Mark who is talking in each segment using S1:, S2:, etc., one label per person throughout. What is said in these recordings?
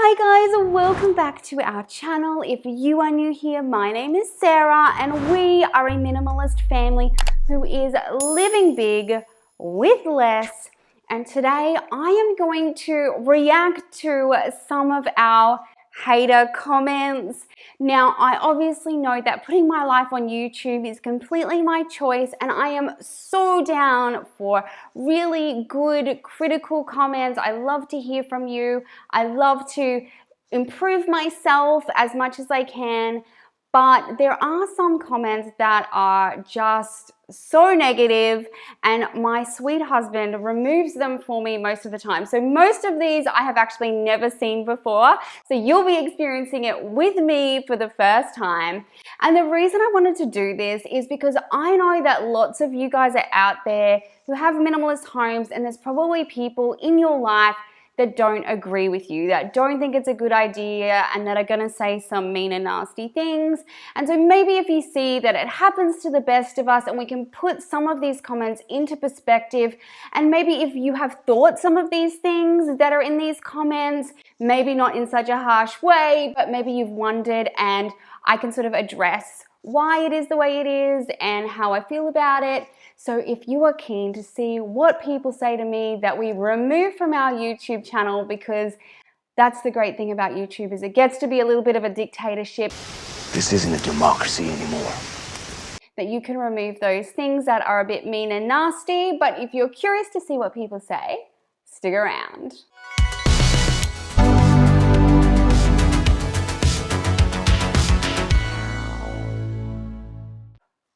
S1: Hi guys, welcome back to our channel. If you are new here, my name is Sarah and we are a minimalist family who is living big with less. And today I am going to react to some of our hater comments. Now, I obviously know that putting my life on YouTube is completely my choice, and I am so down for really good critical comments. I love to hear from you. I love to improve myself as much as I can, but there are some comments that are just so negative, and my sweet husband removes them for me most of the time. So most of these I have actually never seen before. So you'll be experiencing it with me for the first time. And the reason I wanted to do this is because I know that lots of you guys are out there who have minimalist homes, and there's probably people in your life that don't agree with you, that don't think it's a good idea, and that are gonna say some mean and nasty things. And so maybe if you see that it happens to the best of us and we can put some of these comments into perspective, and maybe if you have thought some of these things that are in these comments, maybe not in such a harsh way, but maybe you've wondered, and I can sort of address why it is the way it is and how I feel about it. So if you are keen to see what people say to me that we remove from our YouTube channel, because that's the great thing about YouTube, is it gets to be a little bit of a dictatorship.
S2: This isn't a democracy anymore.
S1: That you can remove those things that are a bit mean and nasty, but if you're curious to see what people say, stick around.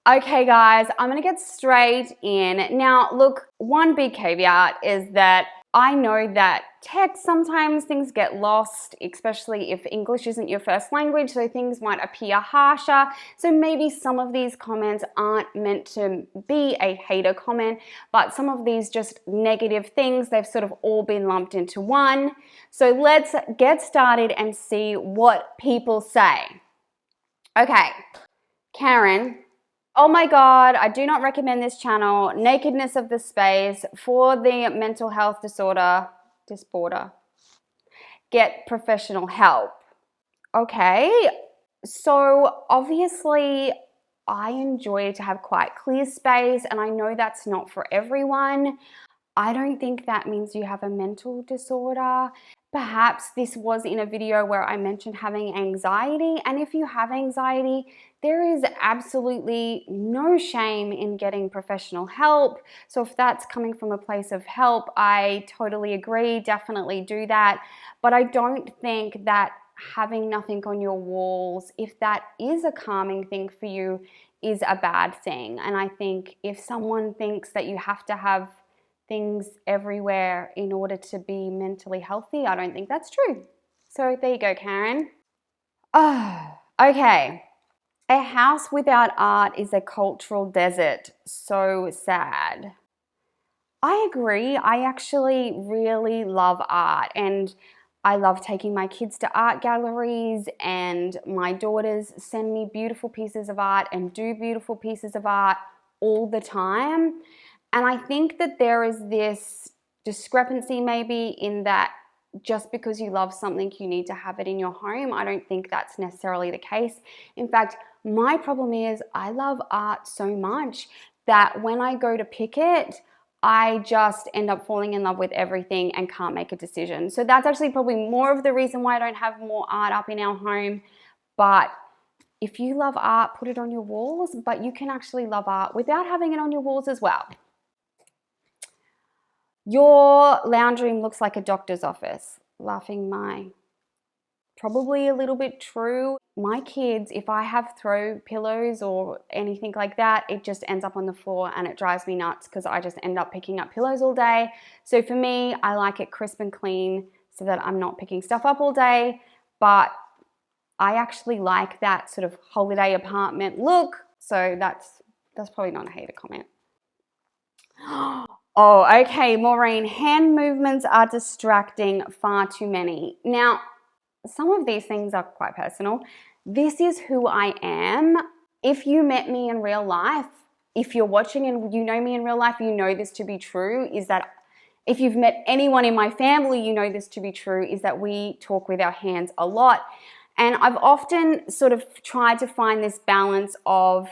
S1: Okay guys, I'm gonna get straight in. Now look, one big caveat is that I know that text, sometimes things get lost, especially if English isn't your first language, so things might appear harsher. So maybe some of these comments aren't meant to be a hater comment, but some of these just negative things, they've sort of all been lumped into one. So let's get started and see what people say. Okay, Karen. Oh my God, I do not recommend this channel. Nakedness of the space for the mental health disorder. Get professional help. Okay, so obviously I enjoy to have quite clear space, and I know that's not for everyone. I don't think that means you have a mental disorder. Perhaps this was in a video where I mentioned having anxiety, and if you have anxiety, there is absolutely no shame in getting professional help. So if that's coming from a place of help, I totally agree, definitely do that. But I don't think that having nothing on your walls, if that is a calming thing for you, is a bad thing. And I think if someone thinks that you have to have things everywhere in order to be mentally healthy, I don't think that's true. So there you go, Karen. Oh, okay. A house without art is a cultural desert. So sad. I agree. I actually really love art, and I love taking my kids to art galleries, and my daughters send me beautiful pieces of art and do beautiful pieces of art all the time. And I think that there is this discrepancy maybe in that just because you love something, you need to have it in your home. I don't think that's necessarily the case. In fact, my problem is I love art so much that when I go to pick it, I just end up falling in love with everything and can't make a decision. So that's actually probably more of the reason why I don't have more art up in our home. But if you love art, put it on your walls, but you can actually love art without having it on your walls as well. Your lounge room looks like a doctor's office. Laughing my. Probably a little bit true. My kids, if I have throw pillows or anything like that, it just ends up on the floor and it drives me nuts because I just end up picking up pillows all day. So for me, I like it crisp and clean so that I'm not picking stuff up all day. But I actually like that sort of holiday apartment look. So that's probably not a hater comment. Oh, okay, Maureen, hand movements are distracting, far too many. Now, some of these things are quite personal. This is who I am. If you met me in real life, if you're watching and you know me in real life, you know this to be true, is that if you've met anyone in my family, you know this to be true, is that we talk with our hands a lot. And I've often sort of tried to find this balance of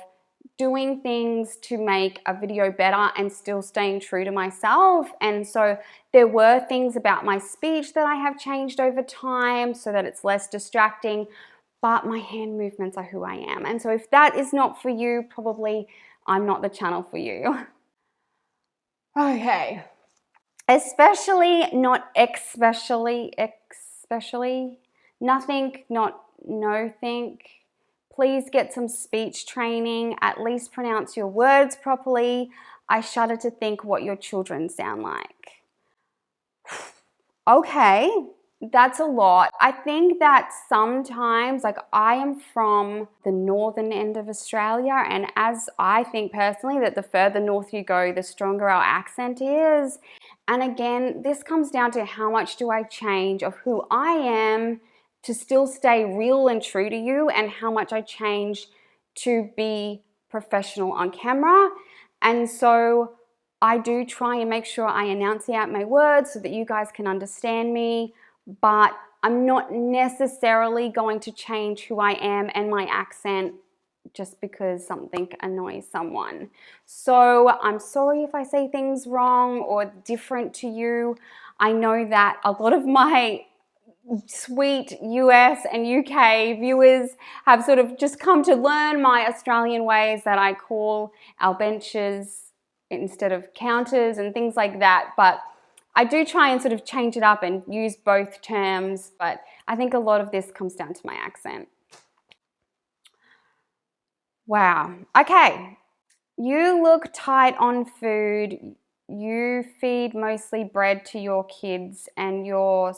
S1: doing things to make a video better and still staying true to myself. And so there were things about my speech that I have changed over time so that it's less distracting, but my hand movements are who I am. And so if that is not for you, probably I'm not the channel for you. Okay. Especially, not especially, nothing, not no think. Please get some speech training, at least pronounce your words properly. I shudder to think what your children sound like. Okay, that's a lot. I think that sometimes, like, I am from the northern end of Australia, and as I think personally that the further north you go, the stronger our accent is. And again, this comes down to how much do I change of who I am to still stay real and true to you, and how much I change to be professional on camera. And so I do try and make sure I enunciate my words so that you guys can understand me, but I'm not necessarily going to change who I am and my accent just because something annoys someone. So I'm sorry if I say things wrong or different to you. I know that a lot of my sweet US and UK viewers have sort of just come to learn my Australian ways, that I call our benches instead of counters and things like that. But I do try and sort of change it up and use both terms, but I think a lot of this comes down to my accent. Wow. Okay. You look tight on food. You feed mostly bread to your kids, and your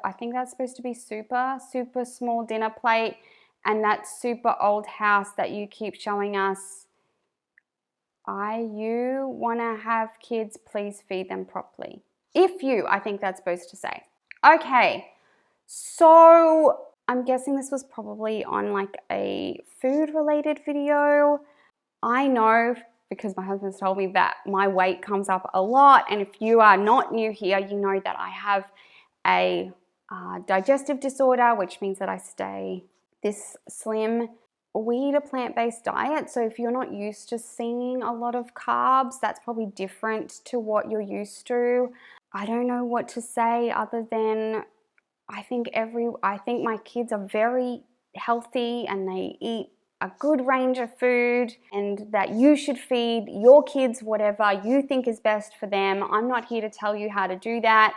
S1: I think that's supposed to be super small dinner plate, and that super old house that you keep showing us. You want to have kids, please feed them properly. I think that's supposed to say. Okay, so I'm guessing this was probably on like a food related video. I know because my husband's told me that my weight comes up a lot, and if you are not new here, you know that I have a digestive disorder, which means that I stay this slim. We eat a plant-based diet, so if you're not used to seeing a lot of carbs, that's probably different to what you're used to. I don't know what to say other than I think my kids are very healthy and they eat a good range of food, and that you should feed your kids whatever you think is best for them. I'm not here to tell you how to do that,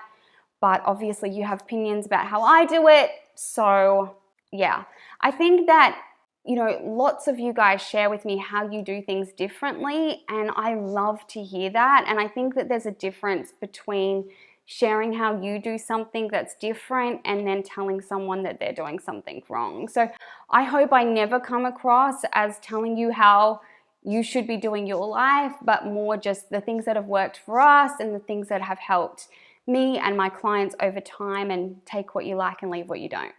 S1: but obviously you have opinions about how I do it. So yeah, I think that, you know, lots of you guys share with me how you do things differently, and I love to hear that. And I think that there's a difference between sharing how you do something that's different and then telling someone that they're doing something wrong. So I hope I never come across as telling you how you should be doing your life, but more just the things that have worked for us and the things that have helped me and my clients over time, and take what you like and leave what you don't.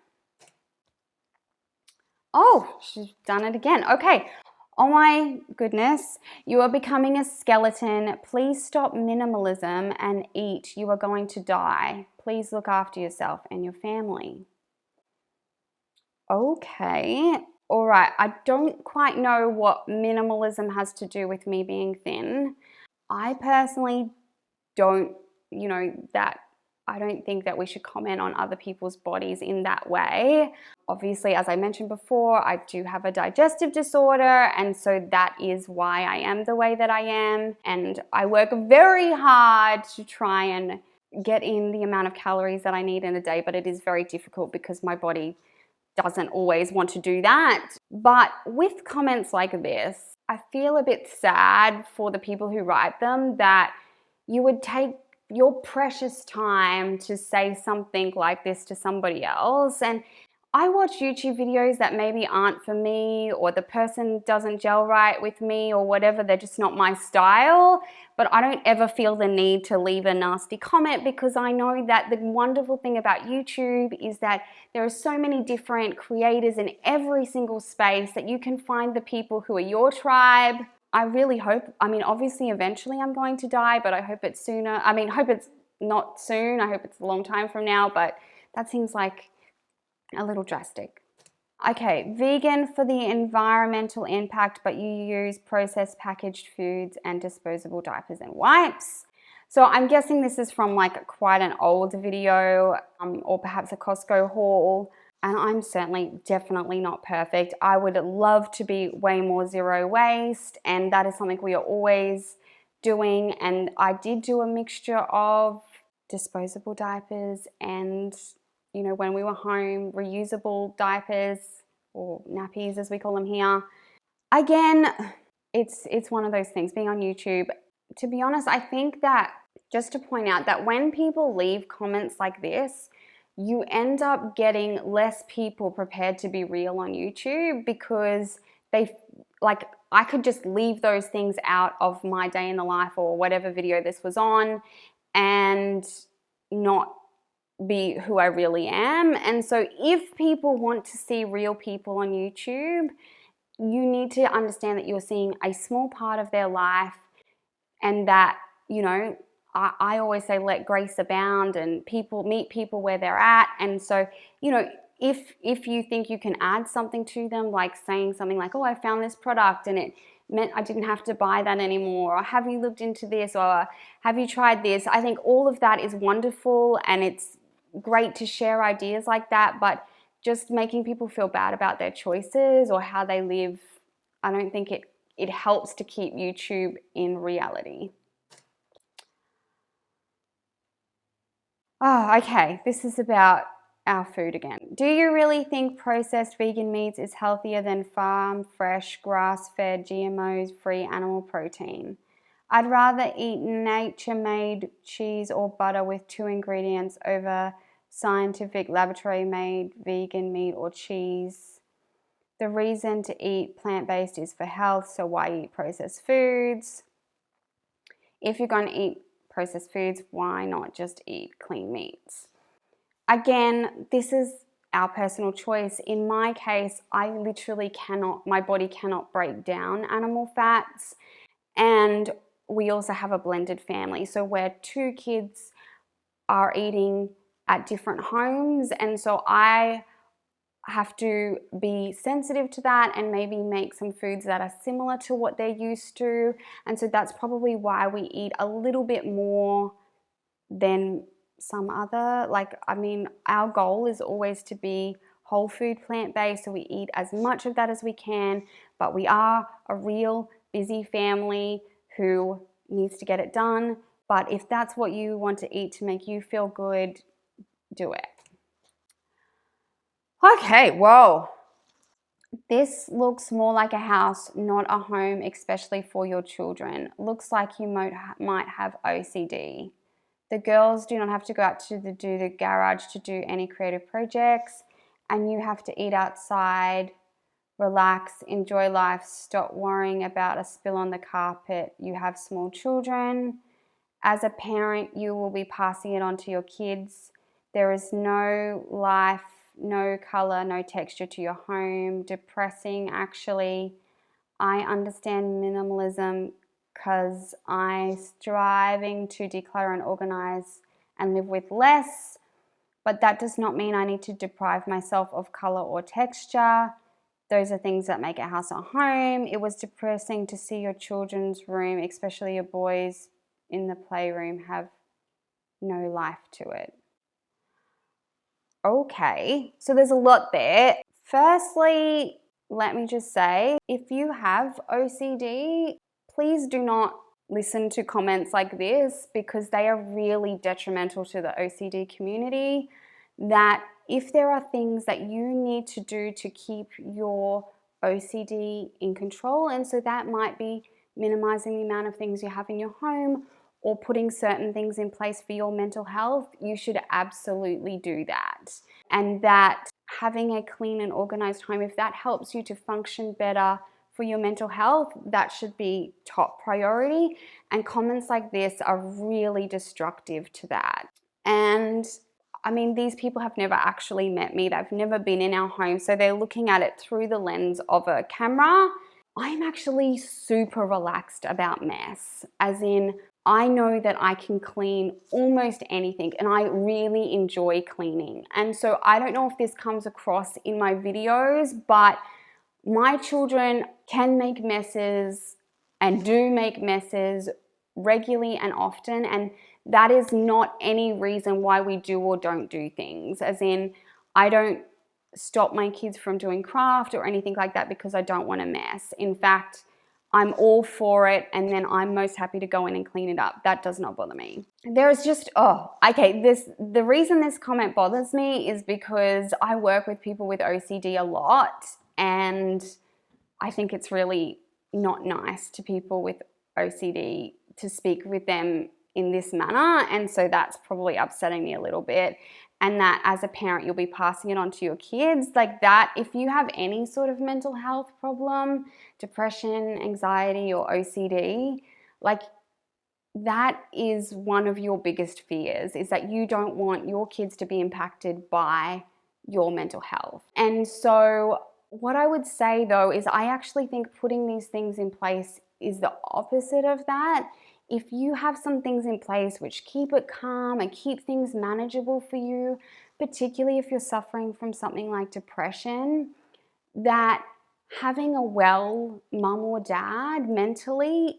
S1: Oh, she's done it again. Okay. Oh my goodness. You are becoming a skeleton. Please stop minimalism and eat. You are going to die. Please look after yourself and your family. Okay. All right. I don't quite know what minimalism has to do with me being thin. I personally don't, I don't think that we should comment on other people's bodies in that way. Obviously, as I mentioned before, I do have a digestive disorder, and so that is why I am the way that I am. And I work very hard to try and get in the amount of calories that I need in a day, but it is very difficult because my body doesn't always want to do that. But with comments like this, I feel a bit sad for the people who write them, that you would take your precious time to say something like this to somebody else. And I watch YouTube videos that maybe aren't for me, or the person doesn't gel right with me, or whatever, they're just not my style. But I don't ever feel the need to leave a nasty comment, because I know that the wonderful thing about YouTube is that there are so many different creators in every single space that you can find the people who are your tribe. I really hope, I mean, obviously eventually I'm going to die, but I hope it's sooner. I mean, I hope it's not soon. I hope it's a long time from now, but that seems like a little drastic. Okay, vegan for the environmental impact, but you use processed packaged foods and disposable diapers and wipes. So I'm guessing this is from like quite an old video, or perhaps a Costco haul. And I'm certainly definitely not perfect. I would love to be way more zero waste, and that is something we are always doing. And I did do a mixture of disposable diapers and, you know, when we were home, reusable diapers, or nappies as we call them here. Again, it's one of those things, being on YouTube. To be honest, I think that, just to point out that when people leave comments like this, you end up getting less people prepared to be real on YouTube, because they, like, I could just leave those things out of my day in the life or whatever video this was on and not be who I really am. And so if people want to see real people on YouTube, you need to understand that you're seeing a small part of their life, and that, you know, I always say let grace abound, and people meet people where they're at. And so, you know, if you think you can add something to them, like saying something like, oh, I found this product and it meant I didn't have to buy that anymore, or have you looked into this, or have you tried this? I think all of that is wonderful, and it's great to share ideas like that, but just making people feel bad about their choices or how they live, I don't think it helps to keep YouTube in reality. Oh, okay, this is about our food again. Do you really think processed vegan meats is healthier than farm, fresh, grass-fed, GMO-free animal protein? I'd rather eat nature-made cheese or butter with 2 ingredients over scientific laboratory-made vegan meat or cheese. The reason to eat plant-based is for health, so why eat processed foods? If you're going to eat processed foods, why not just eat clean meats? Again, this is our personal choice. In my case, I literally cannot, my body cannot break down animal fats, and we also have a blended family, so where 2 kids are eating at different homes, and so I have to be sensitive to that and maybe make some foods that are similar to what they're used to. And so that's probably why we eat a little bit more than some other, like, I mean, our goal is always to be whole food, plant-based, so we eat as much of that as we can, but we are a real busy family who needs to get it done. But if that's what you want to eat to make you feel good, do it. Okay, whoa. This looks more like a house, not a home, especially for your children. Looks like you might have OCD. The girls do not have to go out to the garage to do any creative projects, and you have to eat outside, relax, enjoy life, stop worrying about a spill on the carpet. You have small children. As a parent, you will be passing it on to your kids. There is no life, no color, no texture to your home. Depressing, actually. I understand minimalism because I'm striving to declutter and organize and live with less, but that does not mean I need to deprive myself of color or texture. Those are things that make a house a home. It was depressing to see your children's room, especially your boys in the playroom, have no life to it. Okay, so there's a lot there. Firstly, let me just say, if you have OCD, please do not listen to comments like this, because they are really detrimental to the OCD community. That if there are things that you need to do to keep your OCD in control, and so that might be minimizing the amount of things you have in your home, or putting certain things in place for your mental health, you should absolutely do that. And that having a clean and organized home, if that helps you to function better for your mental health, that should be top priority. And comments like this are really destructive to that. And I mean, these people have never actually met me. They've never been in our home. So they're looking at it through the lens of a camera. I'm actually super relaxed about mess, as in I know that I can clean almost anything and I really enjoy cleaning. And so I don't know if this comes across in my videos, but my children can make messes and do make messes regularly and often, and that is not any reason why we do or don't do things. As in, I don't stop my kids from doing craft or anything like that because I don't want to mess. In fact, I'm all for it, and then I'm most happy to go in and clean it up. That does not bother me. There's just, the reason this comment bothers me is because I work with people with OCD a lot, and I think it's really not nice to people with OCD to speak with them in this manner, and so that's probably upsetting me a little bit. And that as a parent, you'll be passing it on to your kids. Like that, if you have any sort of mental health problem, depression, anxiety, or OCD, like that is one of your biggest fears, is that you don't want your kids to be impacted by your mental health. And so what I would say though is I actually think putting these things in place is the opposite of that. If you have some things in place which keep it calm and keep things manageable for you, particularly if you're suffering from something like depression, that having a well mum or dad mentally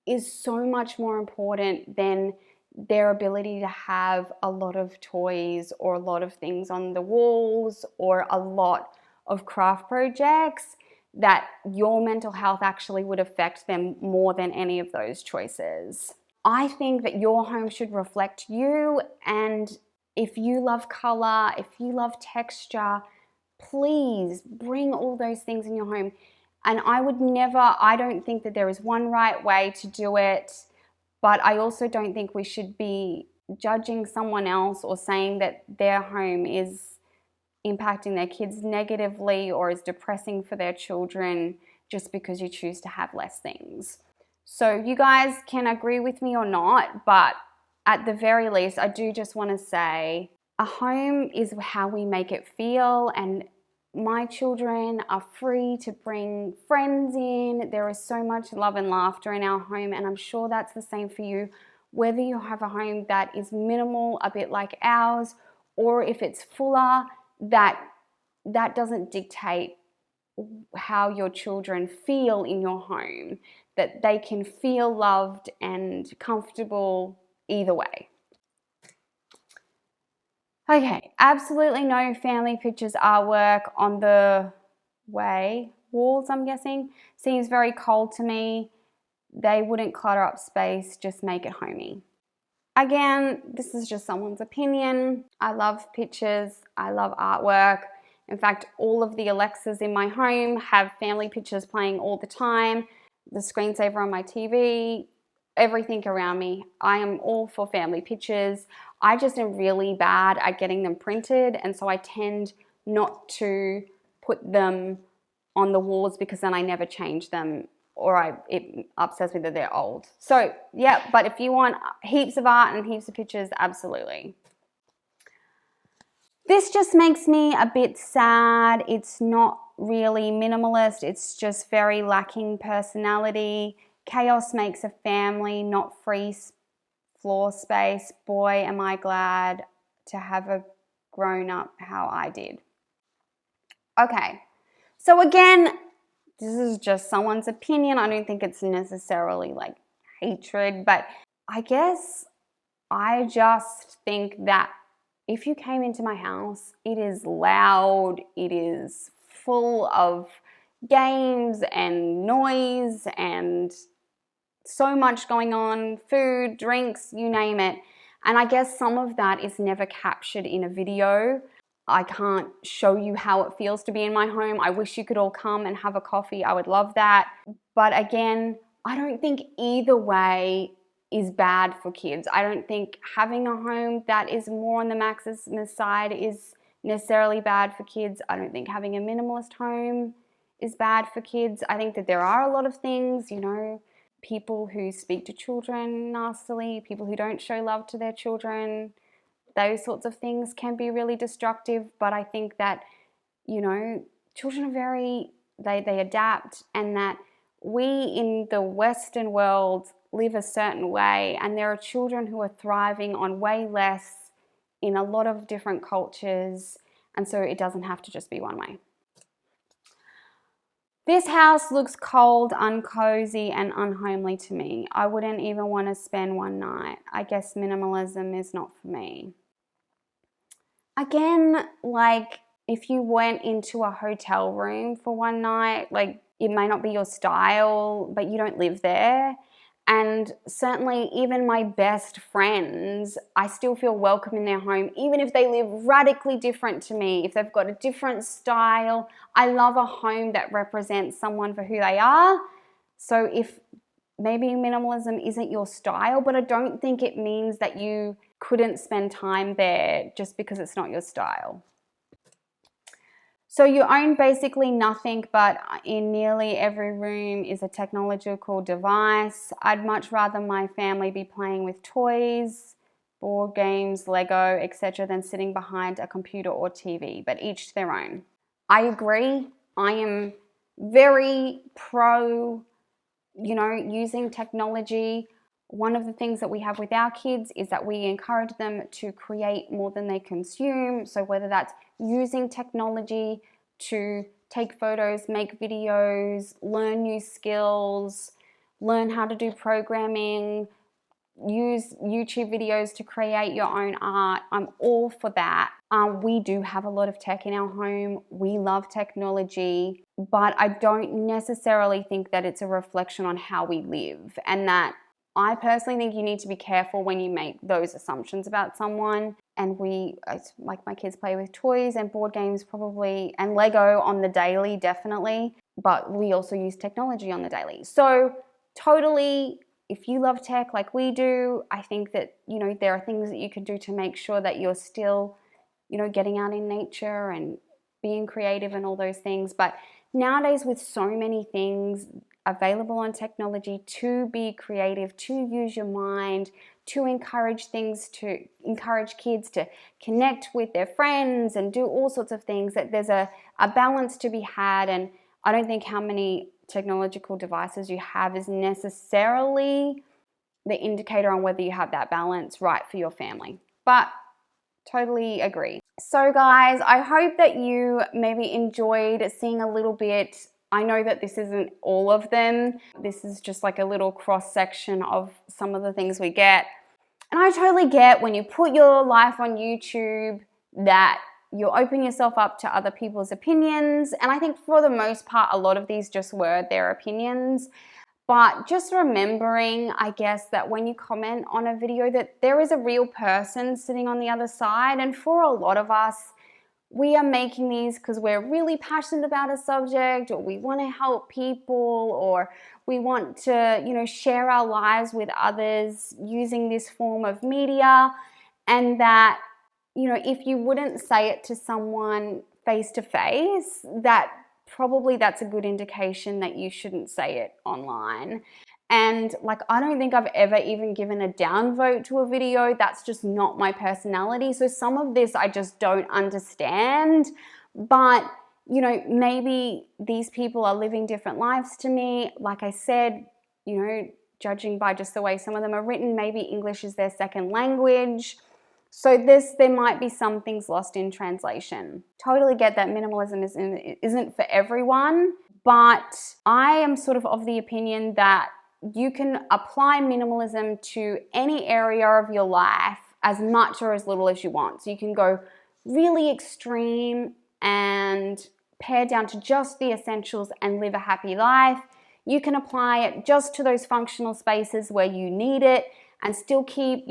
S1: is so much more important than their ability to have a lot of toys or a lot of things on the walls or a lot of craft projects, that your mental health actually would affect them more than any of those choices. I think that your home should reflect you, and if you love color, if you love texture, please bring all those things in your home. And I don't think that there is one right way to do it, but I also don't think we should be judging someone else or saying that their home is impacting their kids negatively or is depressing for their children just because you choose to have less things. So you guys can agree with me or not, but at the very least, I do just want to say a home is how we make it feel, and my children are free to bring friends in. There is so much love and laughter in our home, and I'm sure that's the same for you, whether you have a home that is minimal, a bit like ours, or if it's fuller. That doesn't dictate how your children feel in your home, that they can feel loved and comfortable either way. Okay, absolutely no family pictures, artwork on the walls, I'm guessing. Seems very cold to me. They wouldn't clutter up space, just make it homey. Again, this is just someone's opinion. I love pictures, I love artwork. In fact, all of the Alexas in my home have family pictures playing all the time. The screensaver on my TV, everything around me. I am all for family pictures. I just am really bad at getting them printed, and so I tend not to put them on the walls because then I never change them, or it upsets me that they're old. So yeah, but if you want heaps of art and heaps of pictures, absolutely. This just makes me a bit sad. It's not really minimalist. It's just very lacking personality. Chaos makes a family, not free floor space. Boy, am I glad to have a grown up how I did. Okay, so again, this is just someone's opinion. I don't think it's necessarily like hatred, but I guess I just think that if you came into my house, it is loud, it is full of games and noise and so much going on, food, drinks, you name it. And I guess some of that is never captured in a video. I can't show you how it feels to be in my home. I wish you could all come and have a coffee. I would love that. But again, I don't think either way is bad for kids. I don't think having a home that is more on the maximalist side is necessarily bad for kids. I don't think having a minimalist home is bad for kids. I think that there are a lot of things, you know, people who speak to children nastily, people who don't show love to their children, those sorts of things can be really destructive. But I think that, you know, children are they adapt, and that we in the Western world live a certain way, and there are children who are thriving on way less in a lot of different cultures, and so it doesn't have to just be one way. This house looks cold, uncozy, and unhomely to me. I wouldn't even want to spend one night. I guess minimalism is not for me. Again, like, if you went into a hotel room for one night, like, it may not be your style, but you don't live there. And certainly even my best friends, I still feel welcome in their home, even if they live radically different to me, if they've got a different style. I love a home that represents someone for who they are. So if maybe minimalism isn't your style, but I don't think it means that you couldn't spend time there just because it's not your style. So you own basically nothing, but in nearly every room is a technological device. I'd much rather my family be playing with toys, board games, Lego, etc. than sitting behind a computer or TV, but each to their own. I agree. I am very pro, using technology. One of the things that we have with our kids is that we encourage them to create more than they consume. So whether that's using technology to take photos, make videos, learn new skills, learn how to do programming, use YouTube videos to create your own art, I'm all for that. We do have a lot of tech in our home. We love technology, but I don't necessarily think that it's a reflection on how we live, and that I personally think you need to be careful when you make those assumptions about someone. And like my kids play with toys and board games probably, and Lego on the daily, definitely. But we also use technology on the daily. So totally, if you love tech like we do, I think that, there are things that you can do to make sure that you're still, getting out in nature and being creative and all those things. But nowadays, with so many things available on technology to be creative, to use your mind, to encourage kids to connect with their friends and do all sorts of things, that there's a balance to be had. And I don't think how many technological devices you have is necessarily the indicator on whether you have that balance right for your family. But totally agree. So guys, I hope that you maybe enjoyed seeing a little bit. I know that this isn't all of them. This is just like a little cross section of some of the things we get. And I totally get when you put your life on YouTube that you open yourself up to other people's opinions. And I think for the most part, a lot of these just were their opinions. But just remembering, I guess, that when you comment on a video that there is a real person sitting on the other side. And for a lot of us, we are making these because we're really passionate about a subject, or we want to help people, or we want to, share our lives with others using this form of media. And that, if you wouldn't say it to someone face to face, that's a good indication that you shouldn't say it online. And I don't think I've ever even given a downvote to a video. That's just not my personality. So some of this I just don't understand. But, maybe these people are living different lives to me. Like I said, judging by just the way some of them are written, maybe English is their second language. So there might be some things lost in translation. Totally get that minimalism isn't for everyone. But I am sort of the opinion that you can apply minimalism to any area of your life as much or as little as you want. So you can go really extreme and pare down to just the essentials and live a happy life. You can apply it just to those functional spaces where you need it and still keep,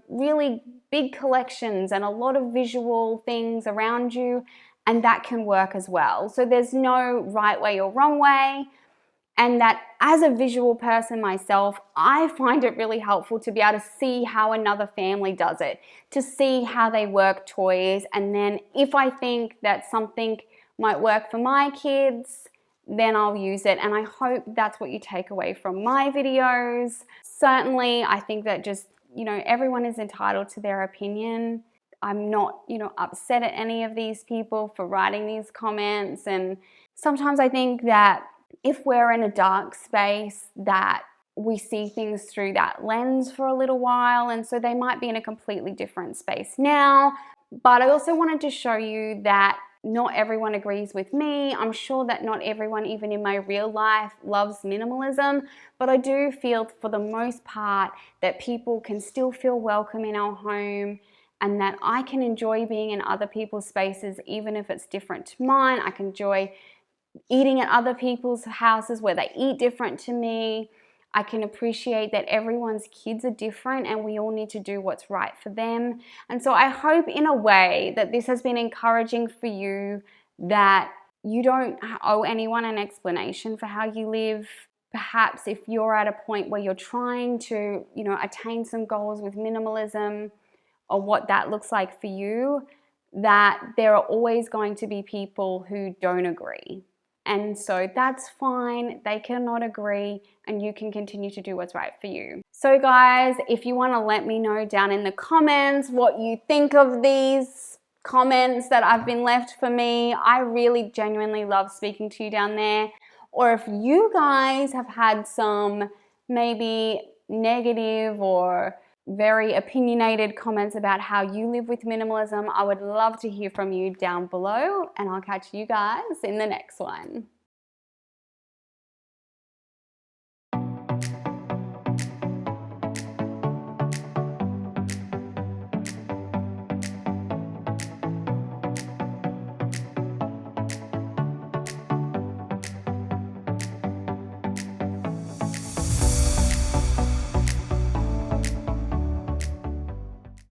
S1: really big collections and a lot of visual things around you, and that can work as well. So there's no right way or wrong way. And that as a visual person myself, I find it really helpful to be able to see how another family does it, to see how they work toys. And then if I think that something might work for my kids, then I'll use it. And I hope that's what you take away from my videos. Certainly, I think that just, everyone is entitled to their opinion. I'm not, upset at any of these people for writing these comments. And sometimes I think that if we're in a dark space, that we see things through that lens for a little while, and so they might be in a completely different space now. But I also wanted to show you that not everyone agrees with me. I'm sure that not everyone, even in my real life, loves minimalism, but I do feel for the most part that people can still feel welcome in our home, and that I can enjoy being in other people's spaces even if it's different to mine. I can enjoy eating at other people's houses where they eat different to me. I can appreciate that everyone's kids are different and we all need to do what's right for them. And so I hope in a way that this has been encouraging for you, that you don't owe anyone an explanation for how you live. Perhaps if you're at a point where you're trying to, attain some goals with minimalism, or what that looks like for you, that there are always going to be people who don't agree. And so that's fine. They cannot agree, and you can continue to do what's right for you. So guys, if you want to let me know down in the comments what you think of these comments that have been left for me, I really genuinely love speaking to you down there. Or if you guys have had some maybe negative or very opinionated comments about how you live with minimalism, I would love to hear from you down below, and I'll catch you guys in the next one.